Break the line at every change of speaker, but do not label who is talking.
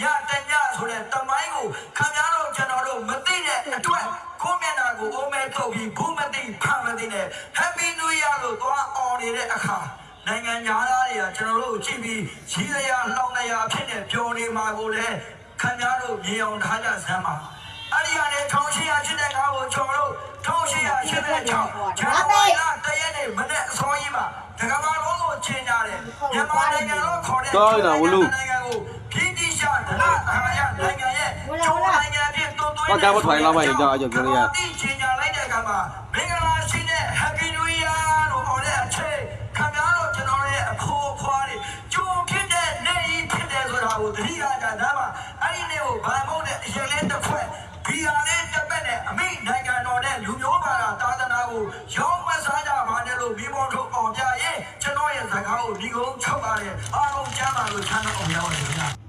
ညတညဆိုတဲ့တမိုင်းကိုခင်ဗျားတို့ကျွန်တော်တို့မသိတဲ့အတွက်ကိုမျက်နှာကိုအိုးမဲထုတ်ပြီးဘူးမသိဖမ်းမသိနဲ့ Happy New Year လို့သွားအော်နေတဲ့အခါနိုင်ငံသားတွေကကျွန်တော်တို့ကြည့်ပြီးရီးရလှောင်ရဖြစ်နေပျော်နေမှာကိုလည်းခင်ဗျားတို့မြင်အောင်ထားကြစမ်းပါအဲ့ဒီကနေ1800တဲ့ကားကိုကျွန်တော်တို့1886ကျွန်တော်ကတရက်နေ့မနေ့အစောကြီးမှာတကဘာလုံးကိုချိန်ကြတယ်မြန်မာနိုင်ငံတော်ခေါ်တဲ့နိုင်ငံကိုပြင်းပြရှာဒနာအားရနိုင်ငံရဲ့ကျိုးနိုင်ငံဖြစ်တွန်းသွင်း
ဘာကမထိုင်လာပါရင်ကြောက်အကျပြောရ
ဒီချိန်ကြလိုက်တဲ့အခါမှာမင်္ဂလာရှိတဲ့ Happy New Year လို့ဟောတဲ့အချိန်ခင်ဗျားတို့ကျွန်တော်ရဲ့အဖိုးအဖွားတွေကျိုးဖြစ်တဲ့နေကြီးဖြစ်တယ်ဆိုတာကိုသတိရကြတာပါအဲ့ဒီနေ့ကိုဘာမို့တဲ့အရင်လေးတစ်ခွက်ဒီဟာလေးတစ်ပတ်နဲ့အမိနိုင်ငံတော်နဲ့လူမျိုးဘာသာသာသနာကိုရောင်းမစားကြပါနဲ့လို့မိဘတို့အောင်ပြရင်ကျွန်တော်ရဲ့စကားကိုဒီကုန်းချုပ်ပါတယ်အားလုံးကြားပါလို့ချမ်းသာအောင်ရပါတယ်ခင်ဗျာ